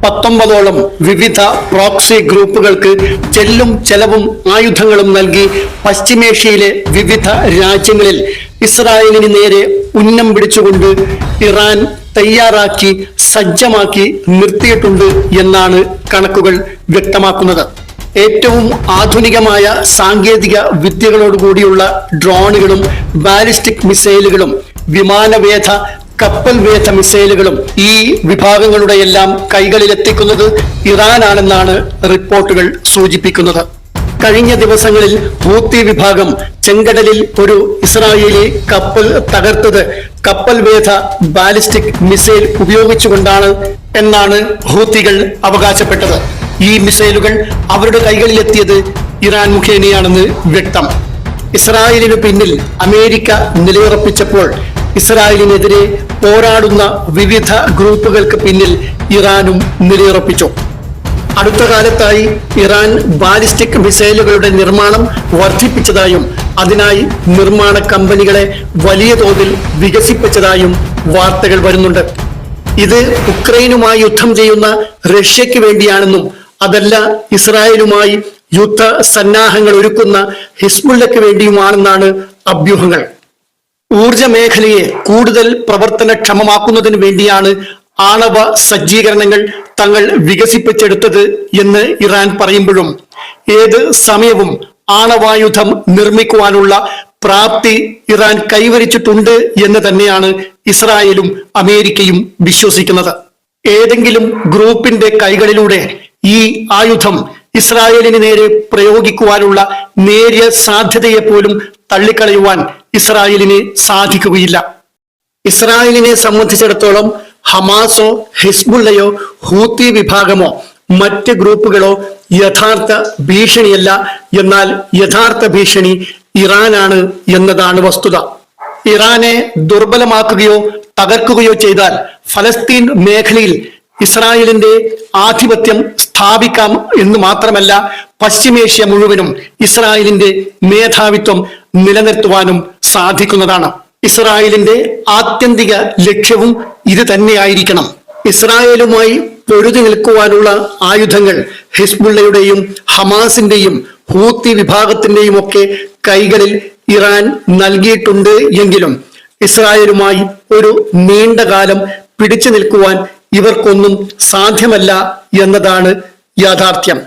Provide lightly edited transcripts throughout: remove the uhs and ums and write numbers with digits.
19ഓളം വിവിധ പ്രോക്സി ഗ്രൂപ്പുകൾക്ക് ചെല്ലും ചെലവും ആയുധങ്ങളും നൽകി പശ്ചിമേഷ്യയിലെ വിവിധ രാജ്യങ്ങളിൽ ഇസ്രായേലിന് നേരെ ഉന്നം പിടിച്ചുകൊണ്ട് ഇറാൻ തയ്യാറാക്കി സജ്ജമാക്കി നിർത്തിയിട്ടുണ്ട് എന്നാണ് കണക്കുകൾ വ്യക്തമാക്കുന്നത്. ഏറ്റവും ആധുനികമായ സാങ്കേതിക വിദ്യകളോടുകൂടിയുള്ള ഡ്രോണുകളും ബാലിസ്റ്റിക് മിസൈലുകളും വിമാനവേധ കപ്പൽ വേധ മിസൈലുകളും ഈ വിഭാഗങ്ങളുടെ എല്ലാം കൈകളിലെത്തിക്കുന്നത് ഇറാനാണെന്നാണ് റിപ്പോർട്ടുകൾ സൂചിപ്പിക്കുന്നത്. കഴിഞ്ഞ ദിവസങ്ങളിൽ ഹൂത്തി വിഭാഗം ചെങ്കടലിൽ ഒരു ഇസ്രായേലി കപ്പൽ തകർത്തത് കപ്പൽ വേധ ബാലിസ്റ്റിക് മിസൈൽ ഉപയോഗിച്ചുകൊണ്ടാണ് എന്നാണ് ഹൂത്തികൾ അവകാശപ്പെട്ടത്. ഈ മിസൈലുകൾ അവരുടെ കൈകളിലെത്തിയത് ഇറാൻ മുഖേനയാണെന്ന് വ്യക്തം. ഇസ്രായേലിനു പിന്നിൽ അമേരിക്ക നിലയുറപ്പിച്ചപ്പോൾ ഇസ്രായേലിനെതിരെ പോരാടുന്ന വിവിധ ഗ്രൂപ്പുകൾക്ക് പിന്നിൽ ഇറാനും നിലയുറപ്പിച്ചു. അടുത്ത കാലത്തായി ഇറാൻ ബാലിസ്റ്റിക് മിസൈലുകളുടെ നിർമ്മാണം വർദ്ധിപ്പിച്ചതായും അതിനായി നിർമ്മാണ കമ്പനികളെ വലിയ തോതിൽ വികസിപ്പിച്ചതായും വാർത്തകൾ വരുന്നുണ്ട്. ഇത് ഉക്രൈനുമായി യുദ്ധം ചെയ്യുന്ന റഷ്യയ്ക്ക് വേണ്ടിയാണെന്നും അതല്ല ഇസ്രായേലുമായി യുദ്ധ സന്നാഹങ്ങൾ ഒരുക്കുന്ന ഹിസ്ബുള്ളയ്ക്ക് വേണ്ടിയുമാണെന്നാണ് അഭ്യൂഹങ്ങൾ. ഊർജ മേഖലയെ കൂടുതൽ പ്രവർത്തനക്ഷമമാക്കുന്നതിന് വേണ്ടിയാണ് ആണവ സജ്ജീകരണങ്ങൾ തങ്ങൾ വികസിപ്പിച്ചെടുത്തത് എന്ന് ഇറാൻ പറയുമ്പോഴും ഏത് സമയവും ആണവായുധം നിർമ്മിക്കുവാനുള്ള പ്രാപ്തി ഇറാൻ കൈവരിച്ചിട്ടുണ്ട് എന്ന് തന്നെയാണ് ഇസ്രായേലും അമേരിക്കയും വിശ്വസിക്കുന്നത്. ഏതെങ്കിലും ഗ്രൂപ്പിന്റെ കൈകളിലൂടെ ഈ ആയുധം ഇസ്രായേലിന് നേരെ പ്രയോഗിക്കുവാനുള്ള നേരിയ സാധ്യതയെ പോലും തള്ളിക്കളയുവാൻ ഇസ്രായേലിന് സാധിക്കുകയില്ല. ഇസ്രായേലിനെ സംബന്ധിച്ചിടത്തോളം ഹമാസോ ഹിസ്ബുള്ളയോ ഹൂത്തി വിഭാഗമോ മറ്റ് ഗ്രൂപ്പുകളോ യഥാർത്ഥ ഭീഷണിയല്ല. എന്നാൽ യഥാർത്ഥ ഭീഷണി ഇറാനാണ് എന്നതാണ് വസ്തുത. ഇറാനെ ദുർബലമാക്കുകയോ തകർക്കുകയോ ചെയ്താൽ ഫലസ്തീൻ മേഖലയിൽ ഇസ്രായേലിന്റെ ആധിപത്യം സ്ഥാപിക്കാം എന്ന് മാത്രമല്ല പശ്ചിമേഷ്യ മുഴുവനും ഇസ്രായേലിന്റെ മേധാവിത്വം നിലനിർത്തുവാനും സാധിക്കുന്നതാണ്. ഇസ്രായേലിന്റെ ആത്യന്തിക ലക്ഷ്യവും ഇത് തന്നെയായിരിക്കണം. ഇസ്രായേലുമായി പൊരുതി നിൽക്കുവാനുള്ള ആയുധങ്ങൾ ഹിസ്ബുള്ളയുടെയും ഹമാസിന്റെയും ഹൂത്തി വിഭാഗത്തിന്റെയും ഒക്കെ കൈകളിൽ ഇറാൻ നൽകിയിട്ടുണ്ട് എങ്കിലും ഇസ്രായേലുമായി ഒരു നീണ്ട കാലം പിടിച്ചു നിൽക്കുവാൻ ഇവർക്കൊന്നും സാധ്യമല്ല എന്നതാണ് യാഥാർത്ഥ്യം.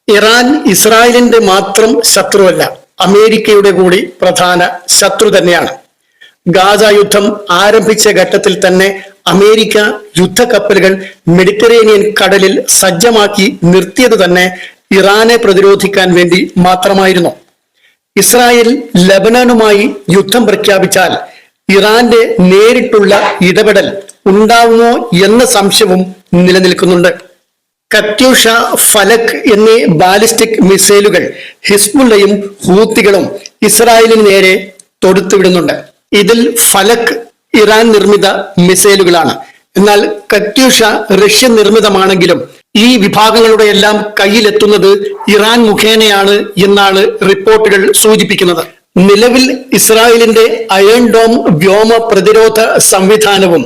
ഇറാൻ ഇസ്രായേലിന്റെ മാത്രം ശത്രുവല്ല, അമേരിക്കയുടെ കൂടി പ്രധാന ശത്രു തന്നെയാണ്. ഗാസ യുദ്ധം ആരംഭിച്ച ഘട്ടത്തിൽ തന്നെ അമേരിക്ക യുദ്ധക്കപ്പലുകൾ മെഡിറ്ററേനിയൻ കടലിൽ സജ്ജമാക്കി നിർത്തിയത് തന്നെ ഇറാനെ പ്രതിരോധിക്കാൻ വേണ്ടി മാത്രമായിരുന്നു. ഇസ്രായേൽ ലബനാനുമായി യുദ്ധം പ്രഖ്യാപിച്ചാൽ ഇറാന്റെ നേരിട്ടുള്ള ഇടപെടൽ ഉണ്ടാവുമോ എന്ന സംശയവും നിലനിൽക്കുന്നുണ്ട്. കത്യൂഷ, ഫലക് എന്നീ ബാലിസ്റ്റിക് മിസൈലുകൾ ഹിസ്ബുള്ളയും ഹൂത്തികളും ഇസ്രായേലിന് നേരെ തൊടുത്തുവിടുന്നുണ്ട്. ഇതിൽ ഫലക് ഇറാൻ നിർമ്മിത മിസൈലുകളാണ്. എന്നാൽ കത്യൂഷ റഷ്യൻ നിർമ്മിതമാണെങ്കിലും ഈ വിഭാഗങ്ങളുടെ എല്ലാം കയ്യിലെത്തുന്നത് ഇറാൻ മുഖേനയാണ് എന്നാണ് റിപ്പോർട്ടുകൾ സൂചിപ്പിക്കുന്നത്. നിലവിൽ ഇസ്രായേലിന്റെ അയൺ ഡോം വ്യോമ പ്രതിരോധ സംവിധാനവും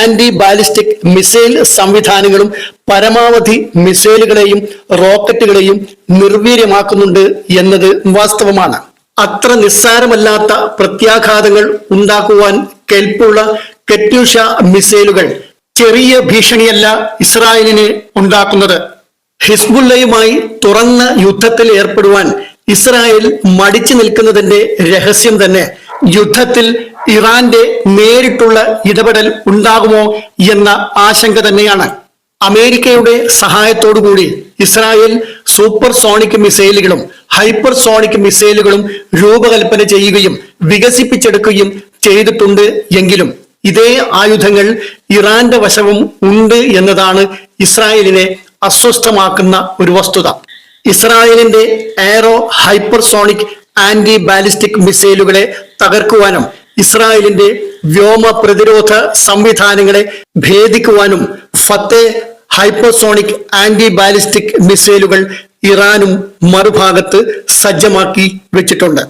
ആന്റി ബാലിസ്റ്റിക് മിസൈൽ സംവിധാനങ്ങളും പരമാവധി മിസൈലുകളെയും റോക്കറ്റുകളെയും നിർവീര്യമാക്കുന്നുണ്ട് എന്നത് വാസ്തവമാണ്. അത്ര നിസ്സാരമല്ലാത്ത പ്രത്യാഘാതങ്ങൾ ഉണ്ടാക്കുവാൻ കെൽപ്പുള്ള കത്യൂഷ മിസൈലുകൾ ചെറിയ ഭീഷണിയല്ല ഇസ്രായേലിന് ഉണ്ടാക്കുന്നത്. ഹിസ്ബുള്ളയുമായി തുറന്ന യുദ്ധത്തിൽ ഏർപ്പെടുവാൻ ഇസ്രായേൽ മടിച്ചു നിൽക്കുന്നതിന്റെ രഹസ്യം തന്നെ യുദ്ധത്തിൽ ഇറാന്റെ നേരിട്ടുള്ള ഇടപെടൽ ഉണ്ടാകുമോ എന്ന ആശങ്ക തന്നെയാണ്. അമേരിക്കയുടെ സഹായത്തോടുകൂടി ഇസ്രായേൽ സൂപ്പർ സോണിക് മിസൈലുകളും ഹൈപ്പർ സോണിക് മിസൈലുകളും രൂപകൽപ്പന ചെയ്യുകയും വികസിപ്പിച്ചെടുക്കുകയും ചെയ്തിട്ടുണ്ട് എങ്കിലും ഇതേ ആയുധങ്ങൾ ഇറാന്റെ വശവും ഉണ്ട് എന്നതാണ് ഇസ്രായേലിനെ അസ്വസ്ഥമാക്കുന്ന ഒരു വസ്തുത. ഇസ്രായേലിന്റെ എയറോ ഹൈപ്പർസോണിക് ആന്റി ബാലിസ്റ്റിക് മിസൈലുകളെ തകർക്കുവാനും ഇസ്രായേലിന്റെ വ്യോമ പ്രതിരോധ സംവിധാനങ്ങളെ ഭേദിക്കുവാനും ഫത്തേ ഹൈപ്പർസോണിക് ആന്റി ബാലിസ്റ്റിക് മിസൈലുകൾ ഇറാനും മറുഭാഗത്ത് സജ്ജമാക്കി വെച്ചിട്ടുണ്ട്.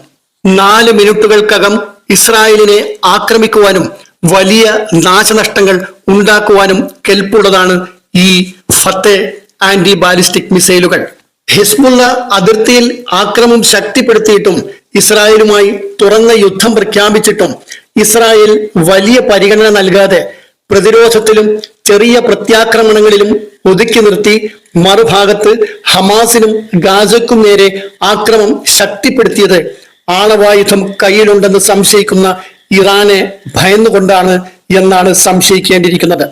4 മിനിറ്റുകൾക്കകം ഇസ്രായേലിനെ ആക്രമിക്കുവാനും വലിയ നാശനഷ്ടങ്ങൾ ഉണ്ടാക്കുവാനും കെൽപ്പുള്ളതാണ് ഈ ഫത്തെ ആന്റി ബാലിസ്റ്റിക് മിസൈലുകൾ. ഹിസ്ബുള്ള അതിർത്തിയിൽ ആക്രമണം ശക്തിപ്പെടുത്തിയിട്ടും ഇസ്രായേലുമായി തുറന്ന യുദ്ധം പ്രഖ്യാപിച്ചിട്ടും ഇസ്രായേൽ വലിയ പരിഗണന നൽകാതെ പ്രതിരോധത്തിലും ചെറിയ പ്രത്യാക്രമണങ്ങളിലും ഒതുക്കി നിർത്തി മറുഭാഗത്ത് ഹമാസിനും ഗാസയ്ക്കും നേരെ ആക്രമണം ശക്തിപ്പെടുത്തിയത് ആണവായുധം കയ്യിലുണ്ടെന്ന് സംശയിക്കുന്ന ഇറാനെ ഭയന്നുകൊണ്ടാണ് എന്നാണ് സംശയിക്കേണ്ടിയിരിക്കുന്നത്.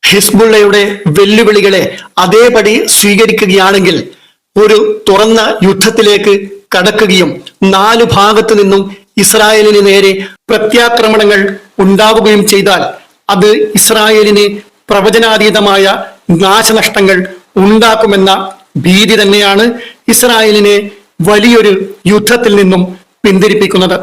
ഹിസ്ബുള്ളയുടെ വെല്ലുവിളികളെ അതേപടി സ്വീകരിക്കുകയാണെങ്കിൽ ഒരു തുറന്ന യുദ്ധത്തിലേക്ക് കടക്കുകയും 4 ഭാഗത്തു നിന്നും ഇസ്രായേലിന് നേരെ പ്രത്യാക്രമണങ്ങൾ ഉണ്ടാവുകയും ചെയ്താൽ അത് ഇസ്രായേലിന് പ്രവചനാതീതമായ നാശനഷ്ടങ്ങൾ ഉണ്ടാക്കുമെന്ന ഭീതി തന്നെയാണ് ഇസ്രായേലിനെ വലിയൊരു യുദ്ധത്തിൽ നിന്നും പിന്തിരിപ്പിക്കുന്നത്.